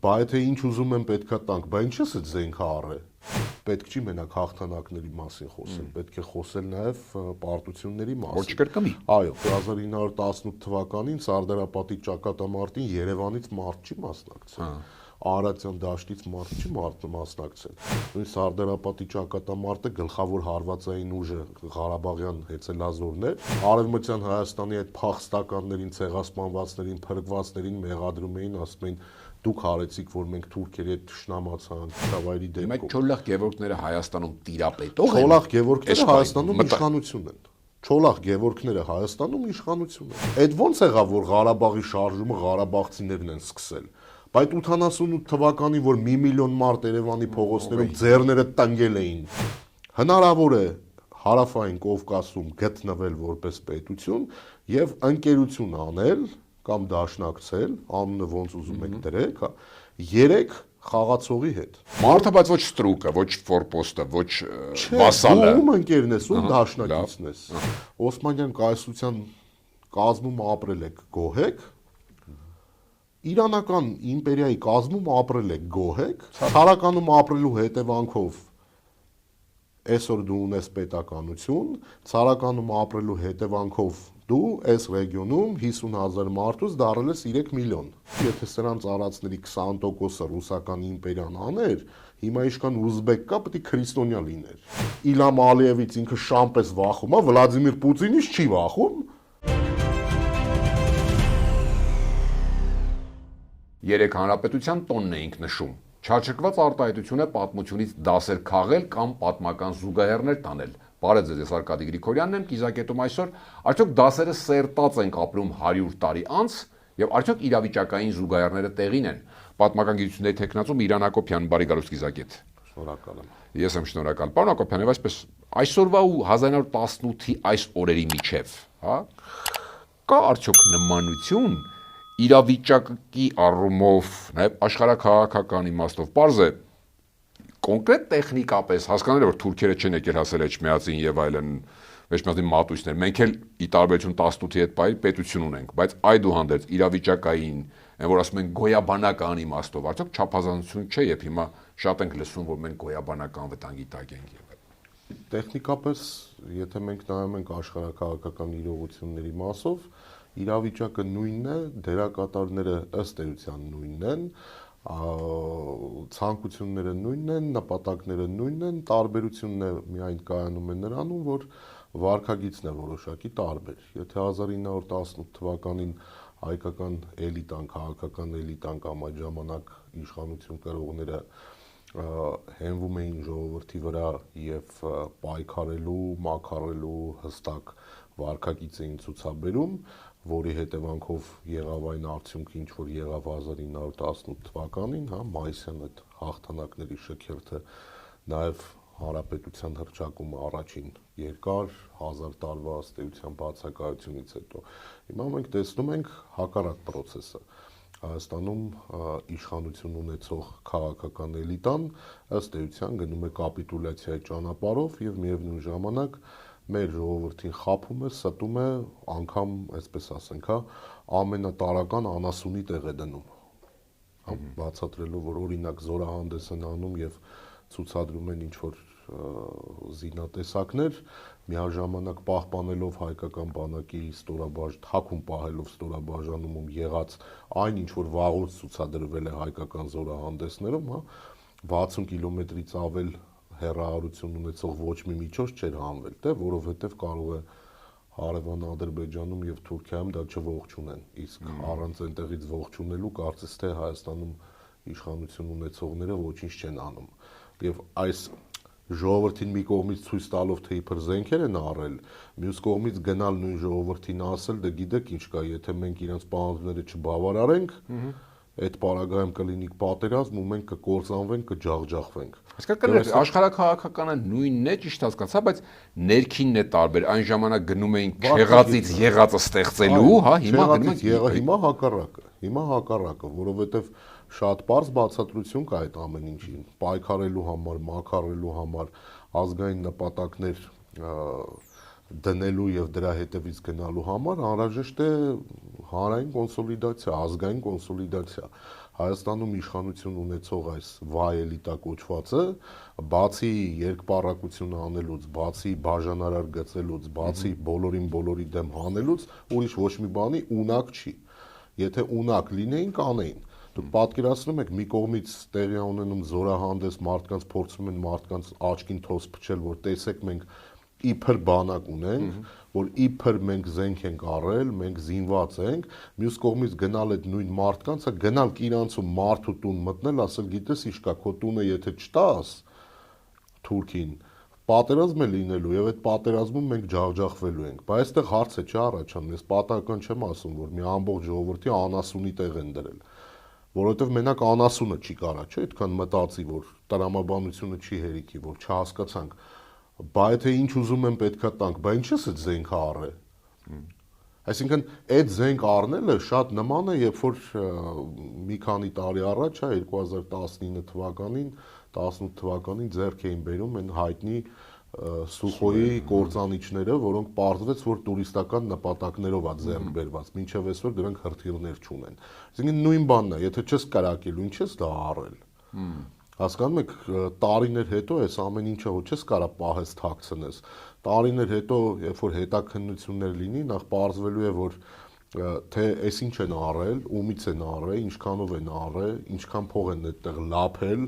Բա եթե ինչ ուզում են պետքա տանք, բա ինչպես է զենքը առե։ Պետք չի մենակ հաղթանակների մասին խոսել, պետք է խոսել նաև պարտությունների մասին։ Որ չկրկնի։ Այո, 1918 թվականին Սարդարապատի ճակատամարտին Երևանից մարդ չի մասնակցել։ Արարատյան դաշտից մարդ չի մասնակցել։ Նույն Սարդարապատի ճակատամարտը գլխավոր հարվածային ուժը Ղարաբաղյան հեծելազորն էր։ Արևմտյան Հայաստանի այդ փախստականներին, ցեղասպանվածներին, փրկվածներին մեղադրում էին, ասում էին դուք հարեցիք, որ մենք թուրքերի հետ ճշնամացանք, Շավայրի դեպքում։ Հիմա Չոլախ Գևորգները Հայաստանում տիրապետող են։ Չոլախ Գևորգները Հայաստանում իշխանություն են։ Չոլախ Գևորգները Հայաստանում իշխանություն են։ Այդ ո՞նց եղավ, որ Ղարաբաղի շարժումը ղարաբաղցիներն են սկսել։ Բայց 88 թվականին, որ 1 միլիոն մարդ Երևանի փողոցներում ձեռները տնկել էին, հնարավոր է հարավային Կովկասում գտնվել որպես պետություն եւ ընկերություն անել կամ դաշնակցել, անունը ոնց ուզում եք դրեք, 3 խաղացողի հետ։ Մարդը բայց ոչ ստրուկը, ոչ ֆորպոստը, ոչ վասալը։ Ում ընկերն ես, ում դաշնակիցն ես։ Օսմանյան կայսրության կազմում ապրել եք, գոհ եք։ Իրանական իմպերիայի կազմում ապրել եք, գոհ եք։ Ցարականում ապրելու հետևանքով այսօր դու ունես պետականություն, ցարականում ապրելու հետևանքով դու այս ռեգիոնում 50,000 մարդուց դառել ես 3 միլիոն։ Եթե սրանց արածների 20%-ը ռուսական իմպերիան աներ, հիմա իշքան ուզբեկ կա, պետք է քրիստոնյա լիներ։ Իլհամ Ալիևից ինքը շամպես վախում է, Վլադիմիր Պուտինից չի վախում։ 3 հանրապետության տոնն էինք նշում։ Չարչկված արտահայտությունը պատմությունից դասեր քաղել կամ պատմական զուգահեռներ տանել։ Բարև ձեզ, ես Արկադի Գրիգորյանն եմ, կիզակետում այսօր, արդյոք դասերը սերտած ենք ապրում 100 տարի անց եւ արդյոք իրավիճակային զուգահեռները տեղին են։ Պատմական գիտությունների թեկնածու Իրան Հակոբյան, բարի գալուստ կիզակետ։ Շնորհակալ եմ։ Ես եմ շնորհակալ։ Պարոն Հակոբյան, այսպես այսօրվա ու 1918-ի այս օրերի միջև, հա, կա արդյոք նմանություն իրավիճակի առումով, նաև աշխարհաքաղաքական իմաստով, պարզ է կոնկրետ տեխնիկապես հասկանալի որ թուրքերը չեն եկել հասել Էջմիածին եւ այլն, Էջմիածի մատույցներ, մենք էլ ի տարբերություն 18-ի հետ բայ պետություն ունենք, բայց այդուհանդերձ իրավիճակային, այն որ ասում են գոյաբանական իմաստով, արդյոք չափազանցություն չէ, եւ հիմա շատ ենք լսում, որ մենք գոյաբանական վտանգի տակ ենք եւ տեխնիկապես, եթե մենք նայում ենք աշխարհաքաղաքական իրողությունների մասով, իրավիճակը նույնն է, դերակատարները ըստ էության նույնն են, ցանկությունները նույնն են, նպատակները նույնն են, տարբերությունն է միայն կայանում է նրանում, որ վարքագիծն է որոշակի տարբեր։ Եթե 1918 թվականին հայկական էլիտան, քաղաքական էլիտան կամ այդ ժամանակ իշխանություն կրողները հենվում էին ժողովրդի վրա եւ պայքարելու, մաքարելու հստակ վարքագիծ էին ցուցաբերում, որի հետևանքով եղավ այն արդյունքը, ինչ որ եղավ 1918 թվականին, հա, մայիսյան այդ հաղթանակների շքերթը, նաև հանրապետության հռչակումը առաջին երկար 1000 տարվա ըստ էության բացակայությունից հետո։ Հիմա մենք տեսնում ենք հակառակ process-ը։ Հայաստանում իշխանություն ունեցող քաղաքական էլիտան ըստ էության գնում է կապիտուլյացիայի ճանապարհով եւ միևնույն ժամանակ մեր ժողովրդին խաբում է, ստում է, անգամ, այսպես ասենք, հա, ամենատարական անասունի տեղ է դնում։ Հա, բացատրելով, որ օրինակ զորահանդես են անում եւ ցուցադրում են ինչ որ զինատեսակներ, միաժամանակ պահպանելով հայկական բանակի թաքուն պահելով ստորաբաժանումում եղած այն ինչ որ վաղուց ցուցադրվել է հայկական զորահանդեսներում, հա, 60 կիլոմետրից ավել հեռահարություն ունեցող ոչ մի միջոց չէր հանվել, դե, որովհետև կարող է հարևան Ադրբեջանում եւ Թուրքիայում դա չողջունեն, իսկ առանց այնտեղից ողջունելու կարծես թե Հայաստանում իշխանություն ունեցողները ոչինչ չեն անում։ Եվ այս ժողովրդին մի կողմից ցույց տալով թե իբր զենքեր են առել, մյուս կողմից գնալ նույն ժողովրդին ասել, դե գիտեք ինչ կա, եթե մենք իրենց պահանջները չբավարարենք, այդ պարագայում կլինի պատերազմ ու մենք կկործանվենք, կջախջախվենք։ Հասկանալի, աշխարհաքաղաքականը նույնն է, ճիշտ հասկացա, բայց ներքինն է տարբեր։ Այն ժամանակ գնում էինք չեղածից եղածը ստեղծելու, հա, հիմա գնում ենք հիմա հակառակը, որովհետև շատ པարզ բացատրություն կա այդ ամեն ինչին, պայքարելու համար, մաքարելու համար, ազգային նպատակներ դնելու եւ դրա հետևից գնալու համար անհրաժեշտ է հանրային կոնսոլիդացիա, ազգային կոնսոլիդացիա։ Հայաստանում իշխանություն ունեցող այս վայ էլիտա կոչվածը, բացի երկպառակություն անելուց, բացի բաժանարար գծելուց, բացի բոլորի դեմ հանելուց, ուրիշ ոչ մի բանի ունակ չի։ Եթե ունակ լինեին, կանեին։ Դուք պատկերացնում եք, մի կողմից տեղի ունենում զորահանդես, մարդկանց փորձում են մարդկանց աչքին թոս փչել, որ տեսեք մենք իբր բանակ ունենք, որ իբր մենք զենք ենք առել, մենք զինված ենք, մյուս կողմից գնալ այդ նույն մարդկանց, գնալ իրանցում մարդու տուն մտնել, ասել գիտես ինչ կա, քո տունը եթե չտաս Թուրքին, պատերազմ է լինելու եւ այդ պատերազմում մենք ջախջախվելու ենք։ Բայց այստեղ հարց է չի առաջանում, ես պատահական չեմ ասում, որ մի ամբողջ ժողովրդի անասունի տեղ են դրել, որովհետեւ մենակ անասունը չի կարա, չէ՞, այդքան մտածի, որ տրամաբանությունը չի հերիքի, որ չհասկացանք, բա եթե ինչ ուզում են պետքա տանք, բա ինչի՞ս այդ զենքը առե։ Այսինքն այդ զենք առնելը շատ նման է, երբ որ մի քանի տարի առաջ, 2019 թվականին, 18 թվականին ձեռք էին բերում այն հայտնի Սուխոյի կործանիչները, որոնք պարզվեց, որ տուրիստական նպատակներով է ձեռք բերված, մինչև այսօր դրանք հրթիռներ չունեն։ Այսինքն նույն բանն է, եթե չես կարակելու, ինչ ես դա առել։ Հասկանում եք, տարիներ հետո այս ամեն ինչը ոչ ես կարա պահես թաքցնես։ Տարիներ հետո, երբ որ հետաքննություններ լինի, նախ պարզվելու է, որ թե այս ինչ են առել, ումից են առել, ինչքանով են առել, ինչքան փող են այդտեղ լափել,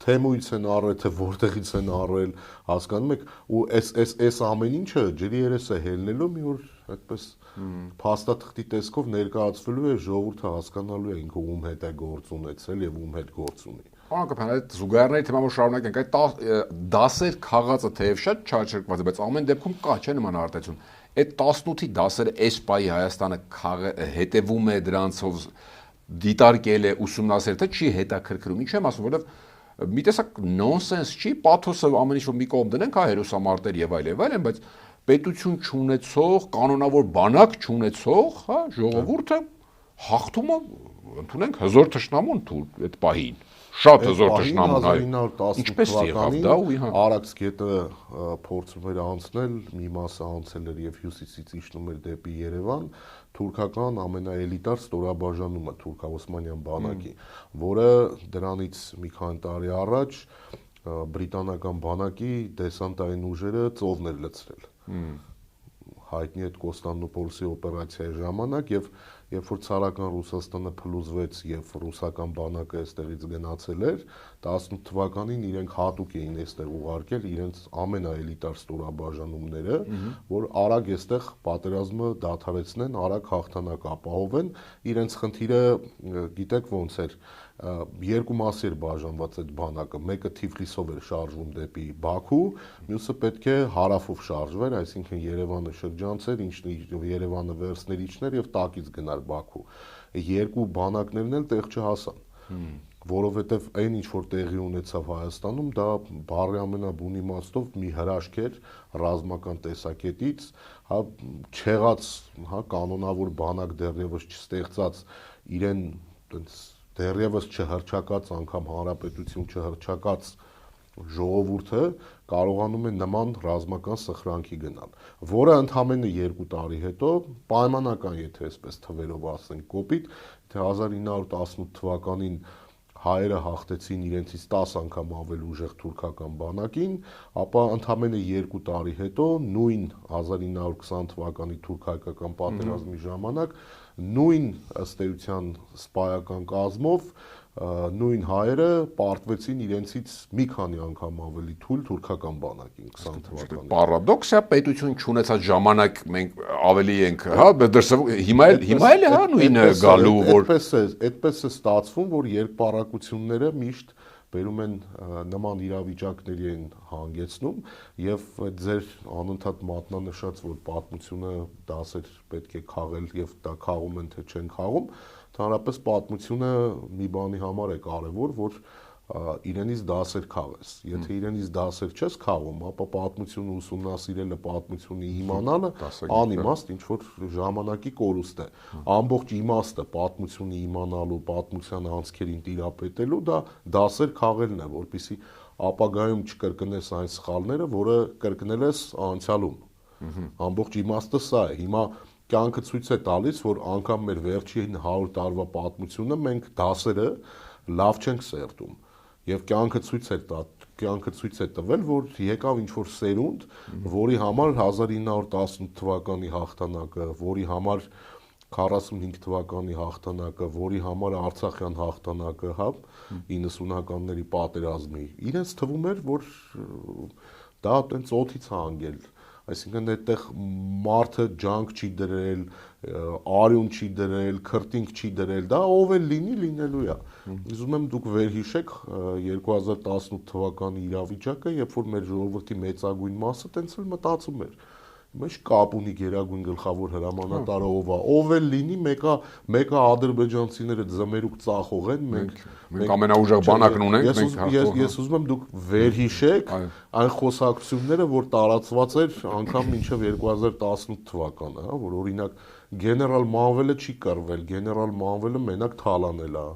թեմույց են առել, թե որտեղից են առել, հասկանում եք, ու այս ամեն ինչը ջրի երես է հելնելու, մի օր այդպես փաստաթղթի տեսքով ներկայացվելու է, ժողովուրդը հասկանալու է ինքը ում հետ է գործ ունեցել եւ ում հետ գործ ունի։ Պարոն այդ զուգահեռների թեման որ շարունակենք, այդ դասեր քաղածը թեև շատ չարչրկված է, բայց ամեն դեպքում կա չէ նման արտահայտություն։ Այդ 18-ի դասերը այս պահի Հայաստանը հետևում է դրանցով, դիտարկել է, ուսումնասիրել, թե չի հետաքրքրում։ Ինչ եմ ասում, որովհետև մի տեսակ նոնսենս չի, պաթոսը ամեն ինչ որ մի կողմ դնենք, հա հերոսամարտեր եւ այլն, բայց պետություն չունեցող, կանոնավոր բանակ չունեցող, հա, ժողովուրդը հաղթում է, ընդունենք հզոր թշնամուն այդ պահին։ Շատ հզոր թշնամուն հայ։ 1918 թվականին Արաքս գետը փորձում էր անցնել, մի մասը անցել էր եւ հյուսիսից իջնում էր դեպի Երևան, թուրքական ամենաէլիտար ստորաբաժանումը թուրք-օսմանյան բանակի, որը դրանից մի քանի տարի առաջ բրիտանական բանակի դեսանտային ուժերը ծովն էր լցրել։ Հայտնի այդ Կոստանդնուպոլսի օպերացիայի ժամանակ եւ երբ որ ցարական Ռուսաստանը փլուզվեց եւ ռուսական բանակը այստեղից գնացել էր 18 թվականին իրենք հատուկ էին այստեղ ուղարկել իրենց ամենաէլիտար ստորաբաժանումները, որ արագ այստեղ պատերազմը դադարեցնեն, արագ հաղթանակ ապահովեն, իրենց խնդիրը գիտեք ոնց էր, երկու մասի էր բաժանված այդ բանակը, մեկը Թիֆլիսով էր շարժվում դեպի Բաքու, մյուսը պետք է հարավով շարժվեր, այսինքն Երևանը շրջանցեր, Երևանը վերցներ իջներ եւ տակից գնար Բաքու։ Երկու բանակներն էլ տեղ չհասան, որովհետեւ այն ինչ որ տեղի ունեցավ Հայաստանում, դա բառի ամենաբուն իմաստով մի հրաշք էր ռազմական տեսակետից, հա չեղած, հա կանոնավոր բանակ դեռևս չստեղծած իրեն այդպես դեռևս չհրճակած անգամ հանրապետություն չհրճակած ժողովուրդը կարողանում է նման ռազմական սխրանքի գնալ, որը ընդամենը 2 տարի հետո պայմանական, եթե այսպես թվերով ասենք կոպիտ, թե 1918 թվականին հայերը հաղթեցին իրենցից 10 անգամ ավելի ուժեղ թուրքական բանակին, ապա ընդամենը 2 տարի հետո նույն 1920 թվականի թուրք-հայկական պատերազմի ժամանակ նույն ըստ էության սպայական կազմով նույն հայերը պարտվեցին իրենցից մի քանի անգամ ավելի թույլ թուրքական բանակին 20 թվականին։ Պարադոքս է, պետություն չունեցած ժամանակ մենք ավելի ենք, հա, հիմա էլ հա նույնը գալու, որ այդպես է ստացվում, որ երկպառակությունները միշտ բերում են նման իրավիճակների են հանգեցնում եւ ձեր անընդհատ մատնանշած, որ պատմությունը դասեր պետք է քաղել եւ դա քաղում են թե չեն քաղում, ընդհանրապես պատմությունը մի բանի համար է կարեւոր, որ իրենից դասեր քաղես։ Եթե իրենից դասեր չես քաղում, ապա պատմությունը ուսումնասիրելը, պատմությունը իմանալը անիմաստ ինչ որ ժամանակի կորուստ է։ Ամբողջ իմաստը պատմությունը իմանալու, պատմության անցքերին տիրապետելու դա դասեր քաղելն է, որպեսզի ապագայում չկրկնես այն սխալները, որը կրկնել ես անցյալում։ Ամբողջ իմաստը սա է։ Հիմա կյանքը ցույց է տալիս, որ անգամ մեր վերջին 100 տարվա պատմությունը մենք դասերը լավ չենք սերտում։ Եվ կյանքը ցույց է տվել, որ եկավ ինչ-որ սերունդ, որի համար 1918 թվականի հաղթանակը, որի համար 45 թվականի հաղթանակը, որի համար Արցախյան հաղթանակը, հա, 90-ականների պատերազմի, իրենց թվում էր, որ դա այտենց օդից է հանգել։ Այսինքն այդտեղ մարդը ջանք չի դրել, արյուն չի դրել, քրտինք չի դրել, դա ով էլ լինի լինելու է։ Ուզում եմ դուք վերհիշեք 2018 թվականի իրավիճակը, երբ որ մեր ժողովրդի մեծագույն մասը տենց էլ մտածում էր։ Ինչ կապ ունի գերագույն գլխավոր հրամանատարը ով էլ լինի, մեկը ադրբեջանցիները ձմերուկ ծախող են, մենք ամենաուժեղ բանակն ունենք, ես ուզում եմ դուք վերհիշեք այն խոսակցությունները, որ տարածված էր անգամ մինչև 2018 թվականը, հա, որ օրինակ գեներալ Մանվելը չի կռվել, գեներալ Մանվելը մենակ թալանել է,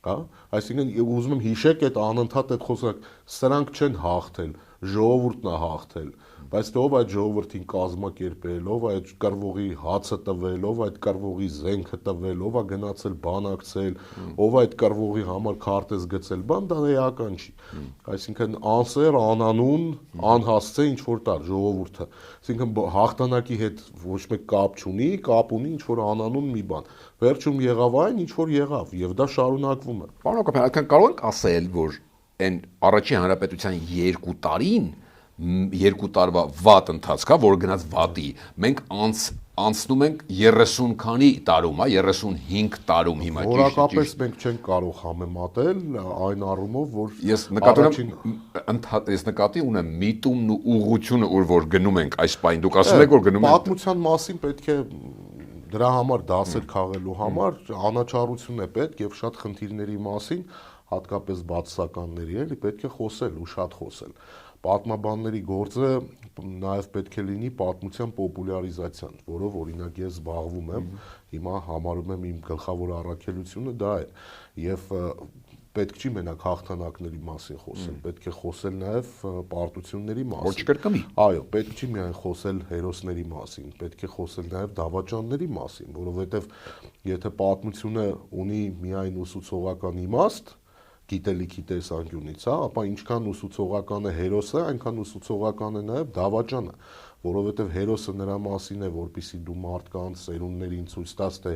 հա, այսինքն ուզում եմ հիշեք այդ անընդհատ այդ խոսակ, սրանք չեն հաղթել, ժողովուրդն է հաղթել, բայց թե ով այդ ժողովրդին կազմակերպել, ով այդ կռվողի հացը տվել, ով այդ կռվողի զենքը տվել, ով է գնացել բանակցել, ով այդ կռվողի համար քարտեզ գծել, բան դա էական չի։ Այսինքն անսեր, անանուն, անհասցե ինչ որ տար ժողովուրդը։ Այսինքն հաղթանակի հետ ոչ մեկ կապ չունի, կապ ունի ինչ որ անանուն մի բան։ Վերջում եղավ այն, ինչ որ եղավ, եւ դա շարունակվում է։ Պարոն Հակոբյան, այդքան կարող ենք ասել, որ այն առաջին հանրապետության 2 տարին 2 տարվա վատ ընթացքա, որ գնաց վատի, մենք անցնում ենք 30 քանի տարում, 35 տարում հիմա ճիշտ։ Որակապես մենք չենք կարող համեմատել այն առումով, որ ես նկատի ունեմ միտումն ու ուղղությունը, որ գնում ենք այս պայն, դուք ասում եք, որ գնում ենք պատմության մասին պետք է դրա համար դասեր քաղելու համար անաչառություն է պետք եւ շատ խնդիրների մասին, հատկապես բացասականների էլի պետք է խոսել ու շատ խոսել։ Պատմաբանների գործը նաև պետք է լինի պատմության պոպուլյարիզացիան, որով օրինակ ես զբաղվում եմ, հիմա համարում եմ իմ գլխավոր առաքելությունը դա է, եւ պետք չի մենակ հաղթանակների մասին խոսել, պետք է խոսել նաև պարտությունների մասին։ Որ չկրկնվի։ Այո, պետք չի միայն խոսել հերոսների մասին, պետք է խոսել նաև դավաճանների մասին, որովհետեւ եթե պատմությունը ունի միայն ուսուցողական իմաստ, գիտելիքի տեսանկյունից, հա, ապա ինչքան ուսուցողական է հերոսը, այնքան ուսուցողական է նաև դավաճանը, որովհետև հերոսը նրա մասին է, որպեսզի դու մարդկանց սերունդներին ցույց տաս, թե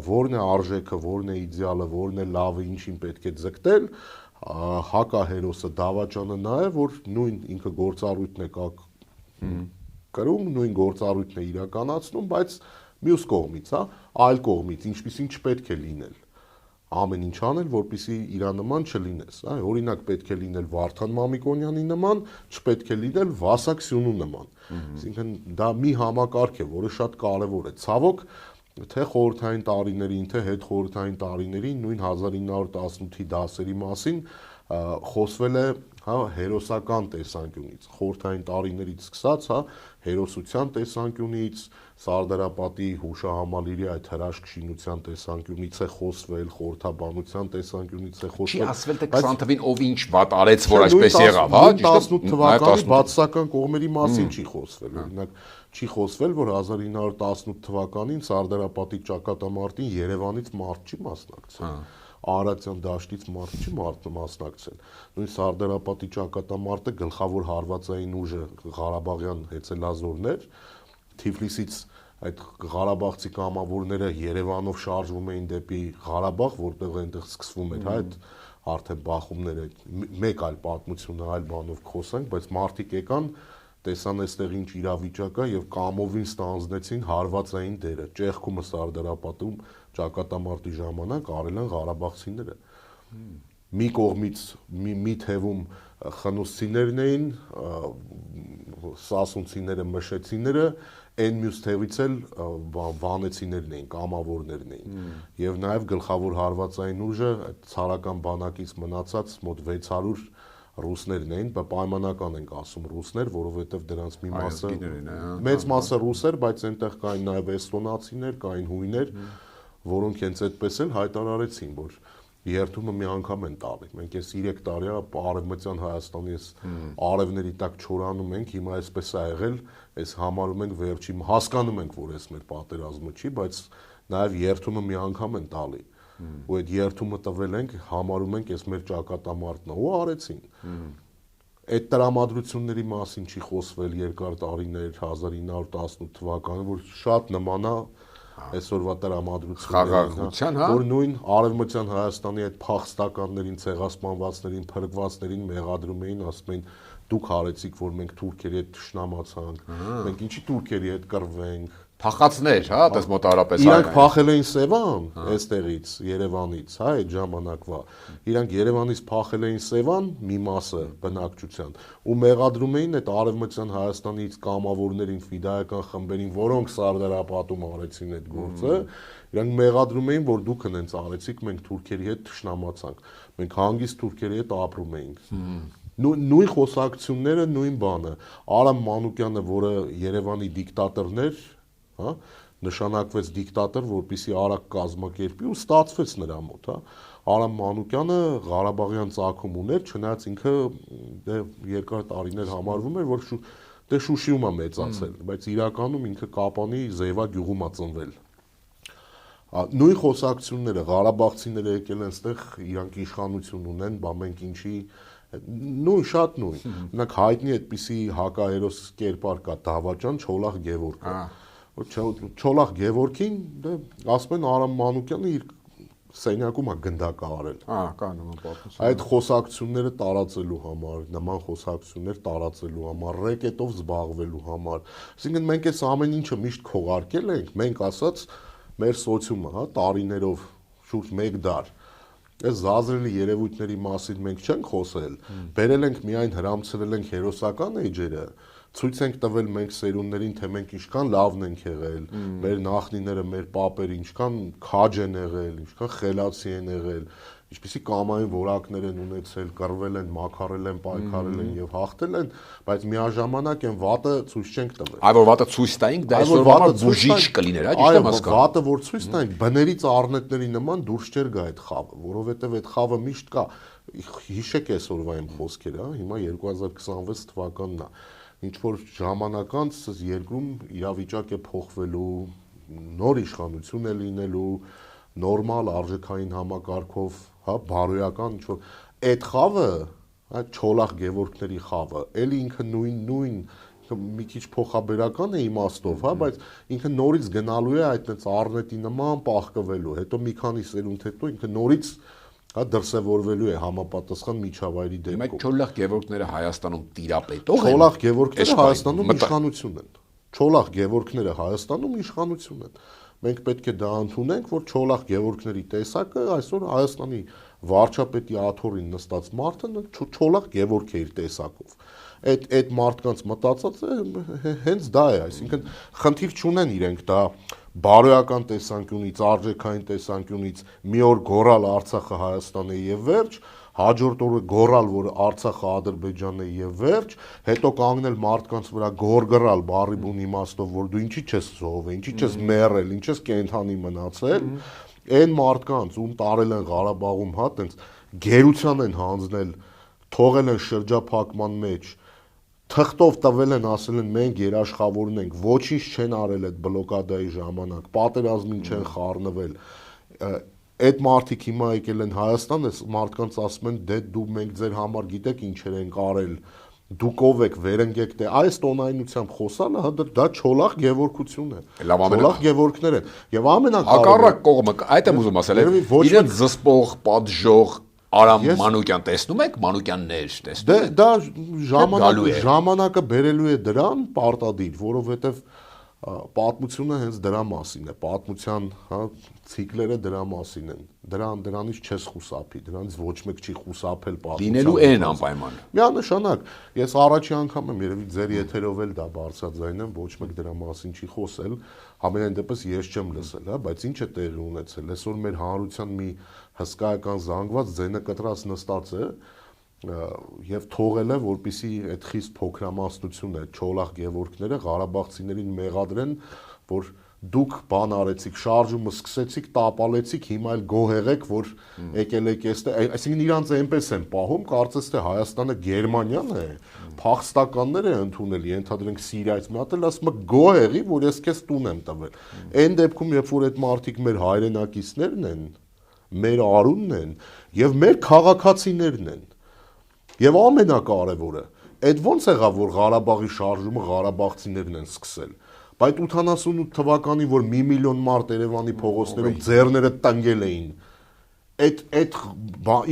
որն է արժեքը, որն է իդեալը, որն է լավը, ինչին պետք է ձգտել, հակահերոսը դավաճանը նա է, որ նույն ինքը գործառույթն է կրում, նույն գործառույթն է իրականացնում, բայց մյուս կողմից, հա, այլ կողմից, ինչպիսին չպետք է լինել։ Ամեն ինչ անել, որպեսզի իրա նման չլինես, այ օրինակ պետք է լինել Վարդան Մամիկոնյանի նման, չպետք է լինել Վասակ Սյունու նման։ Այսինքն դա մի համակարգ է, որը շատ կարևոր է։ Ցավոք, թե խորհրդային տարիներին, թե հետխորհրդային տարիներին նույն 1918-ի դասերի մասին խոսվել է, հա, հերոսական տեսանկյունից, խորհրդային տարիներից սկսած, հա, հերոսության տեսանկյունից, Սարդարապատի հուշահամալիրի այդ հրաշք շինության տեսանկյունից է խոսվել, խորհրդաբանության տեսանկյունից է խոսվել։ Չի ասվել թե 20 թվին ով ինչ վատ արեց, որ այսպես եղավ, հա, 18 թվականի բացասական կողմերի մասին չի խոսվել։ Օրինակ, չի խոսվել, որ 1918 թվականին Սարդարապատի ճակատամարտին Երևանից մարդ չի մասնակցել։ Արարատյան դաշտից մարդ չի մասնակցել։ Նույն Սարդարապատի ճակատամարտը գլխավոր հարվածային ուժը Ղարաբաղյան հեծելազորներ, Թիֆլիսից այդ Ղարաբաղցի կամավորները Երևանով շարժվում էին դեպի Ղարաբաղ, որտեղ այնտեղ սկսվում էր, հա, այդ արդեն բախումները, մեկ այլ պատմությունը, այլ բանով խոսանք, բայց մարդիկ եկան, տեսան այստեղ ինչ իրավիճակ է եւ կամովին ստանձնեցին հարվածային դերը։ Ճեղքումը Սարդարապատում ճակատամարտի ժամանակ արել են ղարաբաղցիները։ Մի կողմից մի թևում խնուսցիներն էին, սասունցիները, մշեցիները, այն մյուս թևից էլ վանեցիներն էին, կամավորներն էին։ Եվ նաև գլխավոր հարվածային ուժը ցարական բանակից մնացած մոտ 600 ռուսներն էին, պայմանական ենք ասում ռուսներ, որովհետև դրանց մի մասը մեծ մասը ռուսեր, բայց այնտեղ կային նաև էստոնացիներ, կային հույներ, որոնք հենց այդպես էլ հայտարարեցին, որ երթումը մի անգամ են տալի։ Մենք այս 3 տարի արևմտյան Հայաստանի այս արևների տակ չորանում ենք, հիմա այսպես է եղել, այս համարում ենք վերջի, հասկանում ենք, որ այս մեր պատերազմը չի, բայց նաև երթումը մի անգամ են տալի։ Ու այդ երթումը տվել ենք, համարում ենք այս մեր ճակատամարտն է, ու արեցին։ Այդ տրամադրությունների մասին չի խոսվել երկար տարիներ 1918 թվականը, որ շատ նման է այսօրվա տրամադրություններին, որ նույն արևմտյան Հայաստանի այդ փախստականներին, ցեղասպանվածներին, փրկվածներին մեղադրում էին, ասում էին դուք հարեցիք, որ մենք թուրքերի հետ ճշնամացանք, մենք ինչի թուրքերի հետ կռվենք, փախածներ, հա, այդպես մոտավորապես իրանք փախել էին Սևան, այստեղից, Երևանից, հա, այդ ժամանակվա։ Իրանք Երևանից փախել էին Սևան մի մասը բնակչության ու մեղադրում էին այդ արևմտյան Հայաստանից կամավորներին, ֆիդայական խմբերին, որոնք Սարդարապատում արեցին այդ գործը, իրանք մեղադրում էին, որ դուք հենց արեցիք, մենք թուրքերի հետ ճշնամացանք։ Մենք հանգիստ թուրքերի հետ ապրում էինք։ Նույն խոսակցությունները, նույն բանը։ Արամ Մանուկյանը, որը Երևանի դիկտատորն էր, հա, նշանակվեց դիկտատոր, որպեսզի արագ կազմակերպի ու ստացվեց նրա մոտ, հա։ Արամ Մանուկյանը Ղարաբաղյան ծագում ուներ, չնայած ինքը երկար տարիներ համարվում էր, որ Շուշիում է մեծացել, բայց իրականում ինքը Կապանի Զեյվա գյուղում է ծնվել։ Նույն խոսակցությունները Ղարաբաղցիները եկել են այստեղ, իրանք իշխանություն ունեն, բա մենք ինչի շատ նույն։ Մենակ հայտնի այդպիսի հակահերոս կերպար կա Դավաճան Չոլախ Գևորգը։ Չոլախ Գևորգին, ասում են Արամ Մանուկյանը իր սենյակում է գնդակը արել։ Կա նման պատմություն։ Այդ խոսակցությունները տարածելու համար, նման խոսակցություններ տարածելու համար, ռեկետով զբաղվելու համար։ Այսինքն մենք այս ամեն ինչը միշտ քողարկել ենք, մենք ասած մեր սոցիումը, հա, տարիներով շուրջ 1 դար։ Այս զազրելի երևույթների մասին մենք չենք խոսել, բերել ենք միայն հրամցրել ենք հերոսական էջերը, ցույց ենք տվել մենք սերունդներին, թե մենք ինչքան լավն ենք եղել, մեր նախնիները, մեր պապերը ինչքան քաջ են եղել, ինչքան խելացի են եղել, ինչպիսի կամային որակներ են ունեցել, կռվել են, մաքարել են, պայքարել են եւ հաղթել են, բայց միաժամանակ այն վատը ցույց չենք տվել։ Այ որ վատը ցույց տայինք, դա այսօր բուժիչ կլիներ, հա, ճիշտ եմ հասկանում։ Վատը որ ցույց տայինք, բներից առնետների նման դուրս չեր գա այդ խավը, որովհետեւ այդ խավը միշտ կա։ Հիշեք այսօրվա իմ խոսքերը, հա, հիմա 2026 թվականն է։ Ինչ որ ժամանակ անց երկրում իրավիճակ է փոխվելու, նոր իշխանություն է լինելու, նորմալ արժեքային համակարգով, հա, բարոյական ինչ որ այդ խավը, այդ Չոլախ Գևորգների խավը, էլի ինքը նույն մի քիչ փոխաբերական է իմաստով, հա, բայց ինքը նորից գնալու է այդ այնց առնետի նման պահկվելու, հետո մի քանի սերունդ հետո ինքը նորից հա դրսևորվելու է համապատասխան միջավայրի դեպքում։ Մենք Չոլախ Գևորգները Հայաստանում տիրապետող են։ Չոլախ Գևորգները Հայաստանում իշխանություն են։ Չոլախ Գևորգները Հայաստանում իշխանություն են։ Մենք պետք է դա ընդունենք, որ Չոլախ Գևորգների տեսակը այսօր Հայաստանի վարչապետի աթոռին նստած մարդը Չոլախ Գևորգ է իր տեսակով։ Այդ մարդկանց մտածածը հենց դա է, այսինքն խնդիր չունեն իրենք դա բարոյական տեսանկյունից, արժեքային տեսանկյունից մի օր գոռալ Արցախը Հայաստան է եւ վերջ, հաջորդ օրը գոռալ, որ Արցախը Ադրբեջանն է եւ վերջ, հետո կանգնել մարդկանց վրա գոռգռալ բառի բուն իմաստով, որ դու ինչի չես զոհվել, ինչի չես մեռել, ինչ ես կենթանի մնացել, այն մարդկանց, ում տարել են Ղարաբաղում, հա, տենց գերության են հանձնել, թողել են շրջափակման մեջ, թղթով տվել են, ասել են մենք երաշխավորն ենք, ոչինչ չեն արել այդ բլոկադայի ժամանակ, պատերազմին չեն խառնվել։ Այդ մարդիկ հիմա եկել են Հայաստան, այս մարդկանց ասում են դե դու մենք ձեր համար գիտեք ինչեր ենք արել, դուք ով եք, վերընկեք, դե այս տոնայնությամբ խոսալը հա դա Չոլախ Գևորգություն է։ Չոլախ Գևորգներ են։ Եվ հակառակ կողմը, այդ եմ ուզում ասել, իրենց զսպող, պատժող Արամ Մանուկյան տեսնում եք, Մանուկյաններ տեսնում եք։ Դա ժամանակը բերելու է դրան պարտադիր, որովհետև պատմությունը հենց դրա մասին է, պատմության, հա, ցիկլերը դրա մասին են։ Դրանից չես խուսափի, դրանից ոչ մեկ չի խուսափել պատմության։ Լինելու են անպայման։ Միանշանակ, ես առաջի անգամ եմ երևի ձեր եթերով էլ դա բարձրաձայն եմ, ոչ մեկ դրա մասին չի խոսել, համենայն դեպս ես չեմ լսել, հա, բայց ինչ է տեղի ունեցել։ Այսօր մեր հանրության մի հսկայական զանգված ձենը կտրած նստած է եւ թողել է, որպիսի այդ խիստ փոքրամասնությունը Չոլախ Գևորգները Ղարաբաղցիներին մեղադրեն, որ դուք բան արեցիք, շարժումը սկսեցիք, տապալեցիք, հիմա էլ գոհ եք, որ եկել եք այստեղ, այսինքն իրանց այնպես են պահում, կարծես թե Հայաստանը Գերմանիան է, փախստականներ է ընդունել, ենթադրենք Սիրիայից մտել, ասում է գոհ եղի, որ ես քեզ տուն եմ տվել։ Այն դեպքում, երբ որ այդ մարդիկ մեր հայրենակիցներն են, մեր արունն են եւ մեր քաղաքացիներն են։ Եվ ամենակարևորը, այդ ոնց եղավ, որ Ղարաբաղի շարժումը ղարաբաղցիներն են սկսել։ Բայց 88 թվականին, որ 1 միլիոն մարդ Երևանի փողոցներում ձեռները տնկել էին, այդ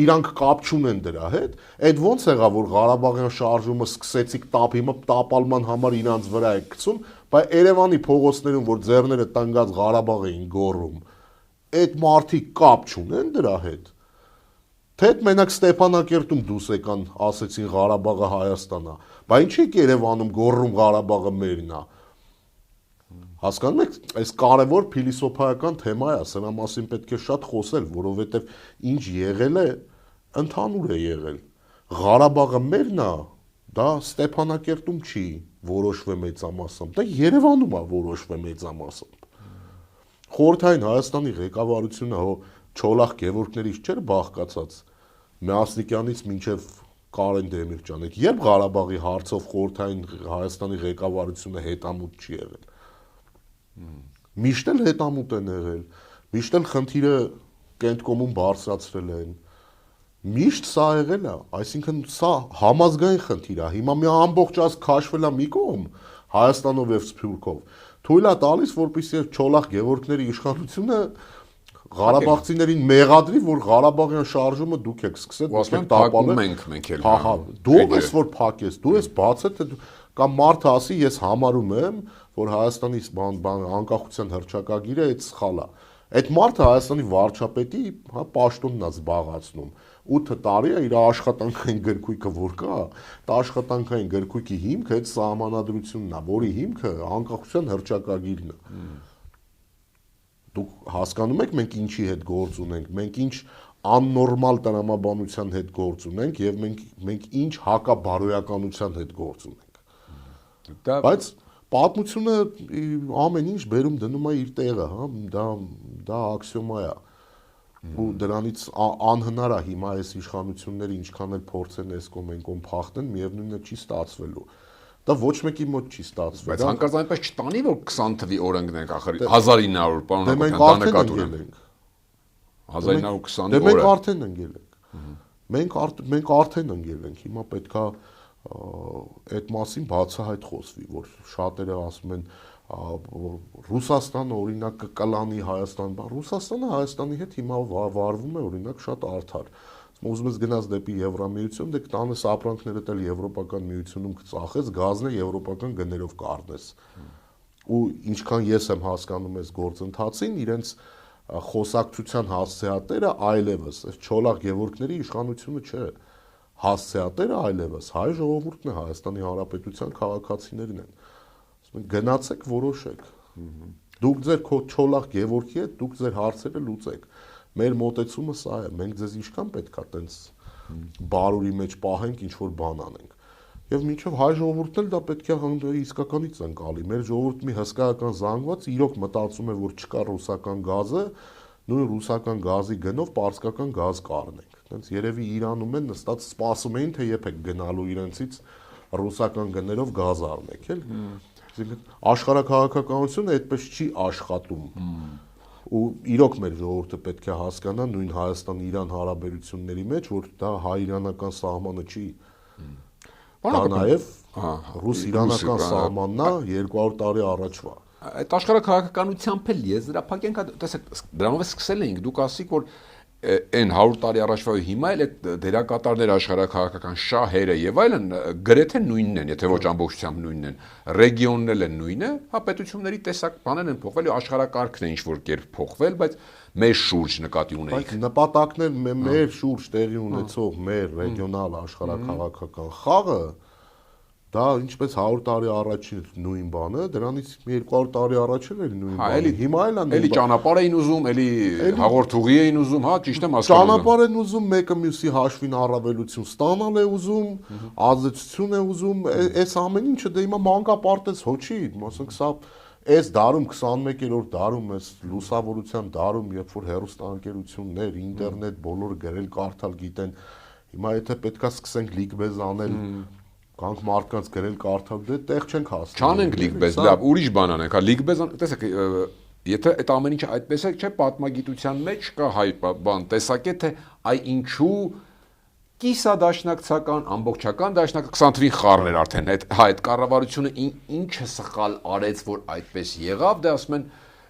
իրանք կապ չունեն դրա հետ, այդ ոնց եղավ, որ Ղարաբաղյան շարժումը սկսեցիք հիմա տապալման համար իրանց վրա եք գցում, բայց Երևանի փողոցներում, որ ձեռները տնկած Ղարաբաղ էին գոռում, այդ մարդիկ կապ չունեն դրա հետ։ Թե մենակ Ստեփանակերտում դուս եկան, ասեցին Ղարաբաղը Հայաստանն է, բայց ինչի՞ եք Երևանում գոռում Ղարաբաղը մերն է։ Հասկանում եք, այս կարևոր փիլիսոփայական թեմա է, սրա մասին պետք է շատ խոսել, որովհետև ինչ եղել է, ընդհանուր է եղել։ Ղարաբաղը մերն է, դա Ստեփանակերտում չի որոշվել մեծամասամբ, դա Երևանում է որոշվել մեծամասամբ։ Խորհրդային Հայաստանի ղեկավարությունը հո Չոլախ Գևորգներից չէր բաղկացած, Մյասնիկյանից մինչև Կարեն Դեմիրճյանը, երբ Ղարաբաղի հարցով Խորհրդային Հայաստանի ղեկավարությունը հետամուտ չի եղել։ Միշտ էլ հետամուտ են եղել, միշտ էլ խնդիրը Կենտկոմում բարձրացրել են։ Միշտ սա եղել է, այսինքն սա համազգային խնդիր է։ Հիմա մի ամբողջ ազգ քաշվել է մի կողմ, Հայաստանով եւ Սփյուռքով։ Թույլ է տալիս, որպեսզի Չոլախ Գևորգների իշխանությունը Ղարաբաղցիներին մեղադրի, որ Ղարաբաղյան շարժումը դուք եք սկսել, դուք եք տապալել, մենք էլ։ Հա, դու ես որ փակես, դու ես բացել, թե կամ մարդը ասի, ես համարում եմ, որ Հայաստանի անկախության հռչակագիրը այդ սխալ է։ Այդ մարդը Հայաստանի վարչապետի, հա, պաշտոնն է զբաղացնում։ 8 տարի է իր աշխատանքային գրքույկը որ կա, դա աշխատանքային գրքույկի հիմքը այդ սահմանադրությունն է, որի հիմքը անկախության հռչակագիրն է։ Դուք հասկանում եք մենք ինչի հետ գործ ունենք, մենք ինչ աննորմալ տրամաբանության հետ գործ ունենք եւ մենք ինչ հակաբարոյականության հետ գործ ունենք։ Բայց պատմությունը ամեն ինչ բերում դնում է իր տեղը, հա, դա աքսիոմա է։ Ու դրանից անհնար է հիմա այս իշխանությունները ինչքան էլ փորձեն այս կոմ փախտեն, միևնույնն է չի ստացվելու։ Դա ոչ մեկի մոտ չի ստացվել։ Բայց հանկարծ այնպես չտանի, որ 20 թվի օրենքն ենք ախր 1900 պարոնակության դա նկատի ունենք։ 1920 օրը։ Մենք արդեն ընկել ենք։ Մենք արդեն ընկել ենք։ Հիմա պետքա այդ մասին բացահայտ խոսվի, որ շատերը ասում են Ռուսաստանը օրինակ կկլանի Հայաստան, Ռուսաստանը Հայաստանի հետ հիմա վարվում է օրինակ շատ արդար։ Ուզում ես գնաս դեպի Եվրամիություն, դե կտանես ապրանքներդ էլ Եվրոպական միությունում կծախես, գազն է եվրոպական գներով կառնես։ Ու ինչքան ես եմ հասկանում այս գործընթացին, իրենց խոսակցության հասցեատերը այլևս, այս Չոլախ Գևորգների իշխանությունը չէ, հասցեատերը այլևս հայ ժողովուրդն է, Հայաստանի Հանրապետության քաղաքացիներն են։ Ասում են գնացեք, որոշեք։ Դուք ձեր Չոլախ Գևորգի հետ դուք ձեր հարցերը լուծեք։ Մեր մոտեցումը սա է, մենք ձեզ ինչքան պետքա տենց բարուրի մեջ պահենք, ինչ որ բան անենք։ Եվ մինչև հայ ժողովուրդն էլ դա պետք է իսկականից ընկալի։ Մեր ժողովուրդը մի հսկայական զանգված իրոք մտածում է, որ չկա ռուսական գազը, նույն ռուսական գազի գնով պարսկական գազ կառնենք։ Տենց երևի Իրանում են նստած սպասում էին, թե երբ եք գնալու իրենցից ռուսական գներով գազ առնեք, էլ։ Այսինքն աշխարհակաղակականությունը այդպես չի աշխատում։ Ու իրոք մեր ժողովուրդը պետք է հասկանա նույն Հայաստան-Իրան հարաբերությունների մեջ, որ դա հայ-իրանական սահմանը չի։ Դա նաև ռուս-իրանական սահմանն է 200 տարի առաջվա։ Այդ աշխարհակաղակականությամբ էլ եզրափակենք, տեսեք, դրանով է սկսել էինք, դուք ասիք, որ այն 100 տարի առաջվա ու հիմա էլ այդ դերակատարներ աշխարհակաղակական շահերը եւ այլն գրեթե նույնն են, եթե ոչ ամբողջությամբ նույնն են, ռեգիոնն էլ են նույնը, հա պետությունների տեսակ բաներ են փոխվել ու աշխարհակարգն է ինչ որ կերպ փոխվել, բայց մեր շուրջ նկատի ունենք։ Բայց նպատակներ մեր շուրջ տեղի ունեցող մեր ռեգիոնալ աշխարհակաղակական խաղը դա ինչպես 100 տարի առաջ նույն բանը, դրանից 200 տարի առաջ էլ նույն բանը։ Հիմա էլ է։ Էլի ճանապարհ էին ուզում, էլի հաղորդուղի էին ուզում, հա, ճիշտ եմ հասկանում։ Ճանապարհ են ուզում, մեկը մյուսի հաշվին առավելություն ստանալ է ուզում, ազդեցություն է ուզում, այս ամեն ինչը դե հիմա մանկապարտեզ հո չի, ասենք սա Այս դարում 21-րդ դարում այս լուսավորության դարում, երբ որ հեռուստաընկերություններ, ինտերնետ բոլորը գրել, կարդալ գիտեն, հիմա եթե պետքա սկսենք լիգբեզ անել, կանք մարդկանց գրել, կարդալ, դե տեղ չենք հասնում։ Չանենք լիգբեզ, լավ, ուրիշ բան անենք, հա լիգբեզ, տեսեք, եթե այդ ամեն ինչը այդպես է, չէ, պատմագիտության մեջ կա հայ բան, տեսակետ թե այ ինչու կիսադաշնակցական, ամբողջական դաշնակ 20 թվին խառն էր արդեն այդ կառավարությունը ինչը սխալ արեց, որ այդպես եղավ, դե ասում են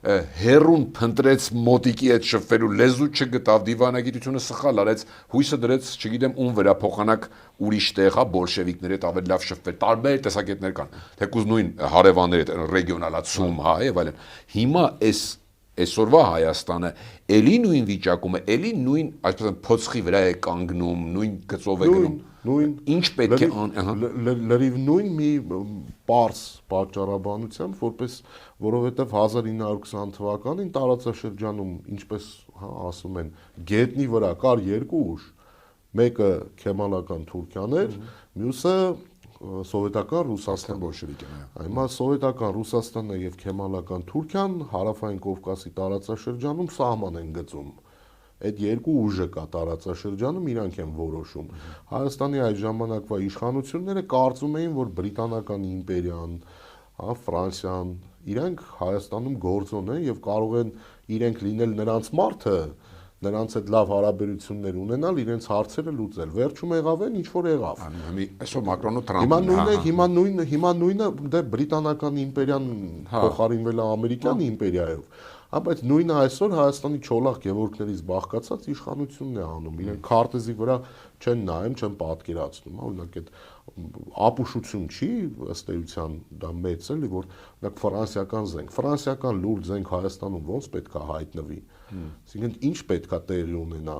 հերուն փնտրեց մոտիկի այդ շփվելու լեզու չգտավ, դիվանագիտությունը սխալ արեց, հույսը դրեց, չգիտեմ ում վրա փոխանակ ուրիշ տեղ, հա, բոլշևիկների հետ ավելի լավ շփվել, տարբեր տեսակետներ կան, թեկուզ նույն հարևանների հետ ռեգիոնալացում, հա, եւ այլն։ Հիմա այսօրվա Հայաստանը էլի նույն վիճակում է, էլի նույն, այսպես փոცხի վրա է կանգնում, նույն գծով է գնում։ Ինչ պետք է լրիվ նույն մի պարզ պատճառաբանությամբ, որովհետև 1920 թվականին տարածաշրջանում, ինչպես ասում են, գետնի վրա կար երկու ուժ, մեկը քեմալական Թուրքիան էր, մյուսը սովետական Ռուսաստան բոլշևիկն է։ Հիմա սովետական Ռուսաստանն եւ քեմալական Թուրքիան հարավային Կովկասի տարածաշրջանում սահման են գծում։ Այդ երկու ուժը կա տարածաշրջանում, իրանք են որոշում։ Հայաստանի այդ ժամանակվա իշխանությունները կարծում էին, որ բրիտանական իմպերիան, հա, Ֆրանսիան, իրանք Հայաստանում գործոն են եւ կարող են իրենք լինել նրանց մարդը, նրանց հետ լավ հարաբերություններ ունենալ, իրենց հարցերը լուծել։ Վերջում եղավ են ինչ որ եղավ։ Այսօր Մակրոնը Թրամփն հիմա նույնը դե բրիտանական իմպերիան փոխարինվել է ամերիկյան իմպերիայով։ Բայց նույնը այսօր Հայաստանի Չոլախ Գևորգներից բաղկացած իշխանությունն է անում։ Իրենք քարտեզի վրա չեն նայում, չեն պատկերացնում, օրինակ այդ ապուշություն չի, ըստ էության դա մեծ էլի, որ օրինակ ֆրանսիական լուրջ զենք Հայաստանում ոնց պետք է հայտնվի։ Այսինքն ինչ պետք է տեղի ունենա։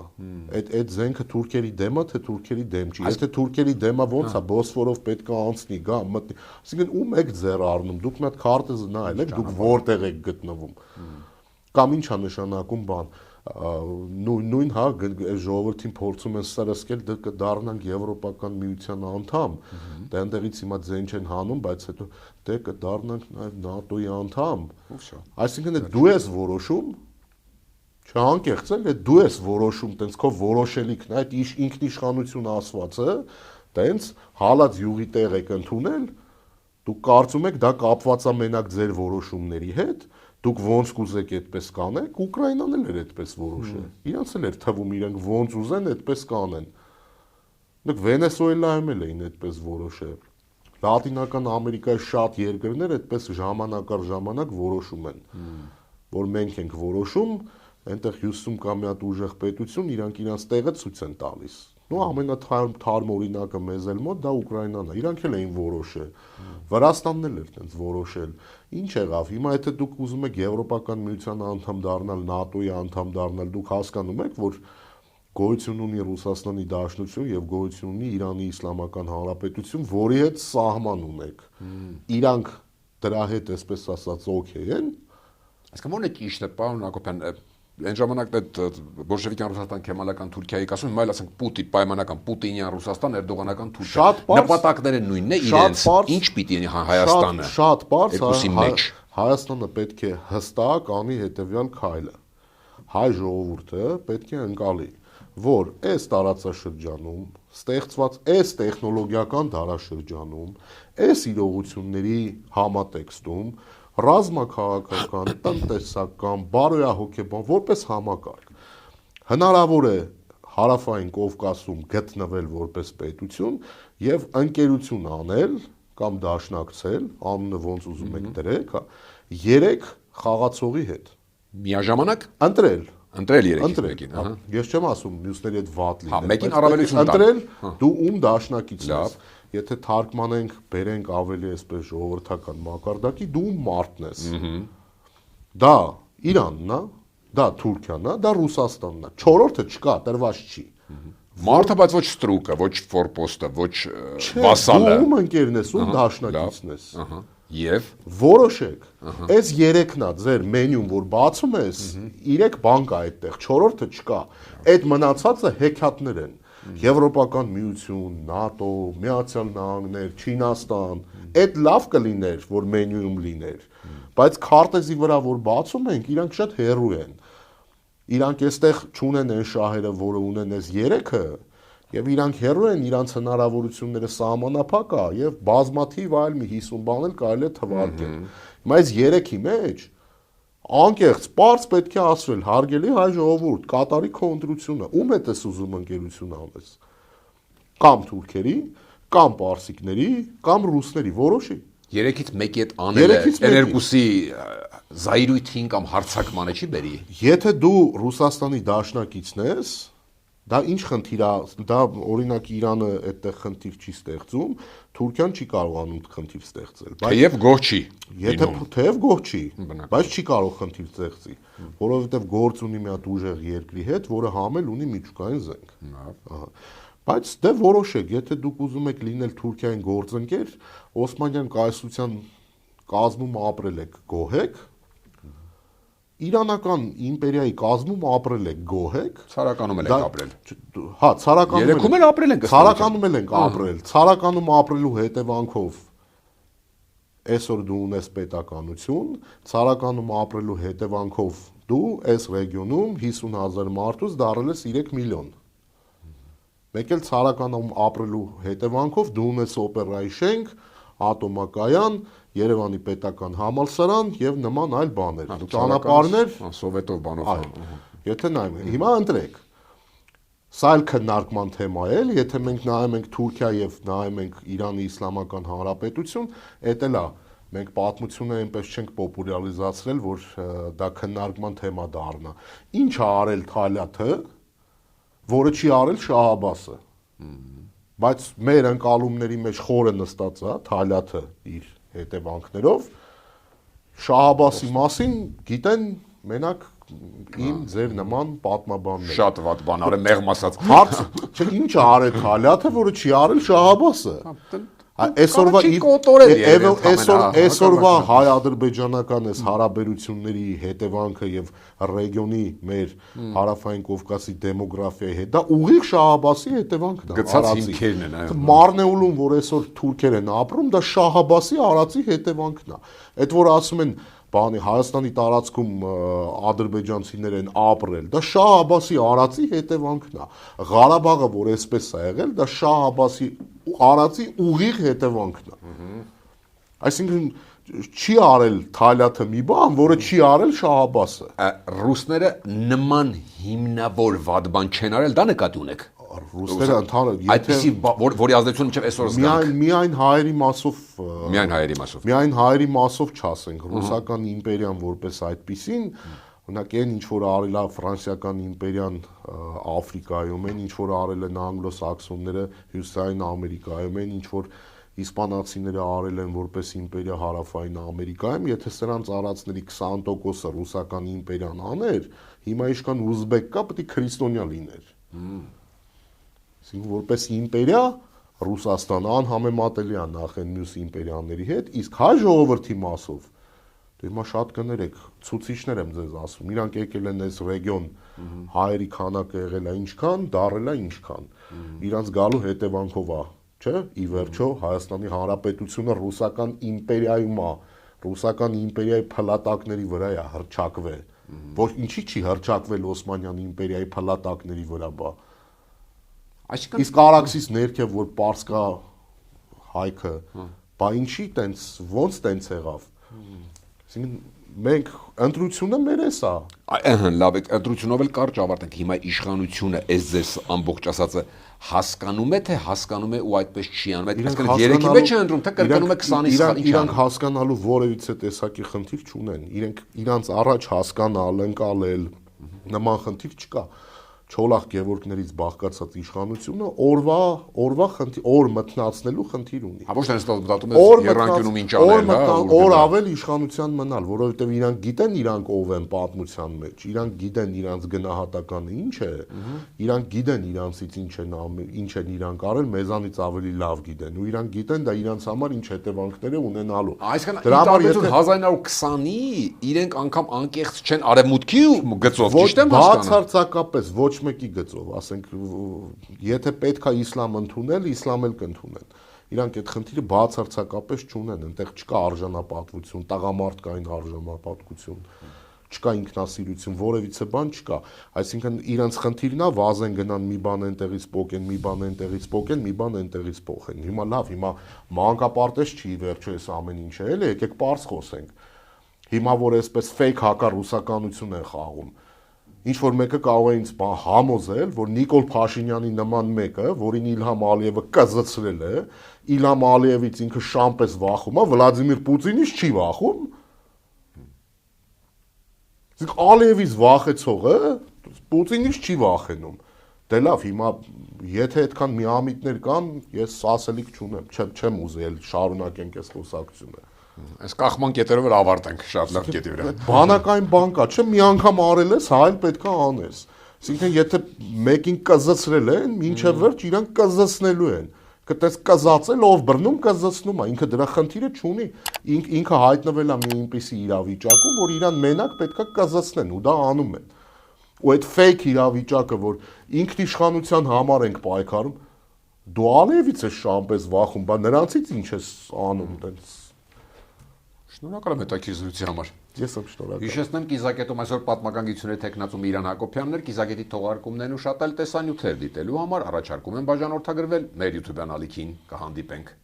Այդ զենքը թուրքերի դեմ է, թե թուրքերի դեմ չի։ Եթե թուրքերի դեմ է, ոնց է Բոսֆորով պետք է անցնի, գա, մտնի։ Այսինքն ում եք ձեռ առնում, դուք մի հատ քարտեզը նայել եք, դուք որտեղ եք գտնվում։ Կամ ինչ է նշանակում բան նույն հա ժողովրդին փորձում են սրսկել դե դառնանք եվրոպական միության անդամ դե այնտեղից հիմա ձեն չեն հանում բայց հետո դե կդառնանք նաև ՆԱՏՕ-ի անդամ այսինքն դու ես որոշում չանկեղծ է դու ես որոշում տենց քո որոշելիքն այդ ինքնիշխանություն ասվածը տենց հալած յուղի տեղ եք ընդունել դուք կարծում եք դա կապված է մենակ ձեր որոշումների հետ Դուք ոնց կուզեք այդպես կանեք, Ուկրաինան էլ էր այդպես որոշել։ Իրանց էլ էր թվում իրենք ոնց ուզեն այդպես կանեն։ Դուք Վենեսուելայում էլ էին այդպես որոշել։ Լատինական Ամերիկայի շատ երկրներ այդպես ժամանակ առ ժամանակ որոշում են, որ մենք ենք որոշում, այնտեղ հյուսում կա մի հատ ուժեղ պետություն, իրանք տեղը ցույց են տալիս։ Նո ամենաթարմ օրինակը մեզ էլ մոտ դա Ուկրաինան է։ Իրանք էլ էին որոշել։ Վրաստանն էլ էր տենց որոշել։ Ինչ եղավ։ Հիմա եթե դուք ուզում եք Եվրոպական միության անդամ դառնալ, ՆԱՏՕ-ի անդամ դառնալ, դուք հասկանում եք, որ գոյություն ունի Ռուսաստանի Դաշնություն եւ գոյություն ունի Իրանի Իսլամական Հանրապետություն, որի հետ սահման ունեք։ Իրանք դրա հետ, այսպես ասած, օքեյ են։ Այսինքն ո՞րն է ճիշտը, պարոն Հակոբյան, Այն ժամանակ այդ բոլշևիկյան Ռուսաստան, քեմալական Թուրքիայի ասում, հիմա էլ ասենք Պուտին, պայմանական Պուտինյան Ռուսաստան, Էրդողանական Թուրքիա։ Նպատակները նույնն է իրենց։ Ինչ պիտի Հայաստանը։ Շատ բարձ երկուսի մեջ։ Հայաստանը պետք է հստակ անի հետևյալ քայլը։ Հայ ժողովուրդը պետք է ընկալի, որ այս տարածաշրջանում ստեղծված այս տեխնոլոգիական դարաշրջանում, այս իրողությունների համատեքստում ռազմաքաղաքական, տնտեսական, բարոյահոգեբան որպես համակարգ հնարավոր է հարավային Կովկասում գտնվել որպես պետություն եւ ընկերություն անել կամ դաշնակցել, անունը ոնց ուզում եք դրեք, 3 խաղացողի հետ միաժամանակ ընտրել երեքին, ահա։ Ես չեմ ասում մյուսների հետ վատ լինել։ Հա, մեկին առավելություն ընտրել, դու ում դաշնակիցն ես։ Եթե թարգմանենք, բերենք ավելի այսպես ժողովրդական մակարդակի, դու ում մարդն ես։ Դա Իրանն է, դա Թուրքիան է, դա Ռուսաստանն է։ Չորրորդը չկա, տրված չի։ Մարդը բայց ոչ ստրուկը, ոչ ֆորպոստը, ոչ վասալը։ Դու ում ընկերն ես, ում դաշնակիցն ես։ Եվ որոշեք, այս 3-ն է ձեր մենյուն, որ բացում ես, 3 բան կա այդտեղ, 4-ը չկա։ Այդ մնացածը հեքիաթներ են։ Եվրոպական միություն, ՆԱՏՕ, Միացյալ Նահանգներ, Չինաստան, այդ լավ կլիներ, որ մենյուում լիներ, բայց քարտեզի վրա որ բացում ենք, իրանք շատ հեռու են։ Իրանք այստեղ չունեն այն շահերը, որը ունեն այս երեքը, եւ իրանք հեռու են, իրանք հնարավորությունները սահմանափակ է եւ բազմաթիվ այլ մի 50 բան էլ կարելի է թվարկել։ Հիմա այս երեքի մեջ անկեղծ պարզ պետք է ասվել, հարգելի հայ ժողովուրդ, կատարի քո ընտրությունը, ում հետ ես ուզում ընկերություն անես։ Կամ թուրքերի, կամ պարսիկների, կամ ռուսների, որոշի։ Երեքից մեկի հետ անելը էներգուսի զայրույթին կամ հարցակմանը չի բերի։ Եթե դու Ռուսաստանի դաշնակիցն ես, դա ինչ խնդիր է, դա օրինակ Իրանը այդտեղ խնդիր չի ստեղծում, Թուրքիան չի կարողանում խնդիր ստեղծել, թեև գոհ չի։ Եթե թեև գոհ չի, բայց չի կարող խնդիր ստեղծի, որովհետև գործ ունի մի հատ ուժեղ երկրի հետ, որը համել ունի միջուկային զենք։ Ահա։ Բայց դե որոշեք, եթե դուք ուզում եք լինել Թուրքիային գործընկեր, Օսմանյան կայսրության կազմում ապրել եք, գոհ եք, Իրանական իմպերիայի կազմում ապրել եք, գոհ եք, Ցարականում էլ եք ապրել։ Հա, ցարականում Երեքում էլ ապրել ենք, ցարականում էլ ենք ապրել, ցարականում ապրելու հետևանքով այսօր դու ունես պետականություն, ցարականում ապրելու հետևանքով դու այս ռեգիոնում 50,000 մարդուց դառել ես 3 միլիոն։ Մեկ էլ ցարականում ապրելու հետևանքով դու ունես օպերայի շենք, ատոմակայան, Երևանի պետական համալսարան եւ նման այլ բաներ։ Ճանապարհներ, սովետով բանով։ Եթե նայում ենք, հիմա ընտրեք։ Սա էլ քննարկման թեմա է, եթե մենք նայում ենք Թուրքիա եւ նայում ենք Իրանի Իսլամական Հանրապետություն, դա էլ է։ Մենք պատմությունը այնպես չենք պոպուլարիզացրել, որ դա քննարկման թեմա դառնա։ Ինչ է արել Թալյաթը, որը չի արել Շահաբասը։ Բայց մեր ընկալումների մեջ խորը նստած է Թալյաթը իր հետևանքներով Շահաբասի մասին գիտեն մենակ իմ ձեր նման պատմաբաններ։ Շատ վատ բան արել, մեղմ ասած։ Հարց, չէ, ինչ է արել Թալյաթը, որը չի արել Շահաբասը։ Այսօրվա հայ-ադրբեջանական այս հարաբերությունների հետևանքը եւ ռեգիոնի մեր հարավային Կովկասի դեմոգրաֆիայի հետ դա ուղիղ Շահաբասի հետևանքն է։ Գցած հիմքերն են, այո։ Մարնեուլում, որ այսօր թուրքեր են ապրում, դա Շահաբասի արածի հետևանքն է։ Այդ որ ասում են բանի Հայաստանի տարածքում ադրբեջանցիներ են ապրել, դա Շահ Աբասի արածի հետևանքն է։ Ղարաբաղը, որ այսպես է եղել, դա Շահ Աբասի արածի ուղիղ հետևանքն է։ Այսինքն չի արել Թալյաթը մի բան, որը չի արել Շահ Աբասը։ Ռուսները նման հիմնավոր վատ բան չեն արել, դա նկատի ունեք։ Ռուսները ընդհանրապես այդպեսի որի ազդեցությունը մինչև այսօր զգանք։ Միայն հայերի մասով Միայն հայերի մասով չասենք, ռուսական իմպերիան որպես այդպիսին, օրինակ այն ինչ որ արել է ֆրանսիական իմպերիան Աֆրիկայում, այն ինչ որ արել են անգլոսաքսոնները Հյուսիսային Ամերիկայում, այն ինչ որ իսպանացիները արել են որպես իմպերիա Հարավային Ամերիկայում, եթե սրանց արածների 20%-ը ռուսական իմպերիան աներ, հիմա իշքան ուզբեկ կա, պետք է քրիստոնյա լիներ։ Այսինքն որպես իմպերիա Ռուսաստանը անհամեմատելի է նախ այն մյուս իմպերիաների հետ, իսկ հայ ժողովրդի մասով դու հիմա շատ կներեք, ցուցիչներ եմ ձեզ ասում, իրանք եկել են այս ռեգիոն, հայերի քանակը եղել է ինչքան, դարել է ինչքան։ Իրանց գալու հետևանքով է, չէ՞, ի վերջո Հայաստանի Հանրապետությունը ռուսական իմպերիայում է, ռուսական իմպերիայի փլատակների վրա է հռչակվել։ Ոչ ինչի չի հռչակվել Օսմանյան իմպերիայի փլատակների վրա, բա։ Իսկ Արաքսից ներքև որ Պարսկա հայքը, բա ինչի տենց, ոնց տենց եղավ։ Այսինքն մենք ընտրությունը մեր էսա։ Լավ է, ընտրությունով էլ կարճ ավարտենք։ Հիմա իշխանությունը այս ձեր ամբողջ ասածը հասկանում է, թե հասկանում է ու այդպես չի անում։ Այսինքն երեքի մեջ է ընտրում, թե կրկնում է 20-ից իրանք հասկանալու որևիցե տեսակի խնդիր չունեն։ Իրանց առաջ հասկանալ, ընկալել, նման խնդիր չկա։ Չոլախ Գևորգներից բաղկացած իշխանությունը օրվա խնդիր, օր մտնացնելու խնդիր ունի։ Ոչ թե դատում է երանգյունում ինչ անել, հա, օր ավել իշխանության մնալ, որովհետև իրանք գիտեն իրանք ով են պատմության մեջ, իրանք գիտեն իրանք գնահատականը ինչ է, իրանք գիտեն իրանցից ինչ են իրանք արել, մեզանից ավելի լավ գիտեն, ու իրանք գիտեն դա իրանց համար ինչ հետևանքներ է ունենալու։ Այսինքն դրա համար 1920-ի իրենք անգամ անկեղծ չեն արևմուտքի գծով, ճիշտ եմ հասկանում։ Բացարձակապես ոչ մեկի գծով, ասենք, եթե պետք է իսլամ ընդունել, իսլամ էլ կընդունեն։ Իրանք այդ խնդիրը բացարձակապես չունեն, այնտեղ չկա արժանապատվություն, տղամարդկային արժանապատվություն, չկա ինքնասիրություն, որևիցե բան չկա։ Այսինքն իրանց խնդիրն է վազեն գնան մի բան այնտեղից փոկեն, մի բան այնտեղից փոկեն, մի բան այնտեղից փոխեն։ Հիմա լավ, հիմա մանկապարտեզ չի վերջո այս ամեն ինչը, էլի, եկեք պարզ խոսենք։ Հիմա որ այսպես fake հակառուսականություն են խաղում, ինչ որ մեկը կարող է ինձ համոզել, որ Նիկոլ Փաշինյանի նման մեկը, որին Իլհամ Ալիևը կզցրել է, Իլհամ Ալիևից ինքը շամպես վախում է, Վլադիմիր Պուտինից չի վախում։ Իսկ Ալիևից վախեցողը Պուտինից չի վախենում։ Դե լավ, հիմա եթե այդքան միամիտներ կան, ես ասելիք չունեմ, չեմ ուզել շարունակենք այս խոսակցությունը։ Այս կախման կետերով ավարտենք շատ լավ կետի վրա։ Բանակային բան կա, չէ՞ մի անգամ արել ես, հա էլ պետքա անես։ Այսինքն եթե մեկին կզցրել են, մինչև վերջ իրանք կզցնելու են։ Կտես կզացել, ով բռնում կզցնում է, ինքը դրա խնդիրը չունի։ Ինքը հայտնվել է մի այնպիսի իրավիճակում, որ իրան մենակ պետքա կզցնեն ու դա անում են։ Ու այդ fake իրավիճակը, որ ինքնիշխանության համար ենք պայքարում, դու Ալիևից ես շամպես վախում, բա նրանցից ինչ ես անում, տենց։ Շնորհակալ եմ հետաքրքիր զրույցի համար։ Ես եմ շնորհակալ։ Հիշեցնեմ կիզակետում այսօր պատմական գիտությունների թեկնածու Իրան Հակոբյանն էր, կիզակետի թողարկումներն ու շատ այլ տեսանյութեր դիտելու համար առաջարկում եմ բաժանորդագրվել մեր YouTube-յան ալիքին, կհանդիպենք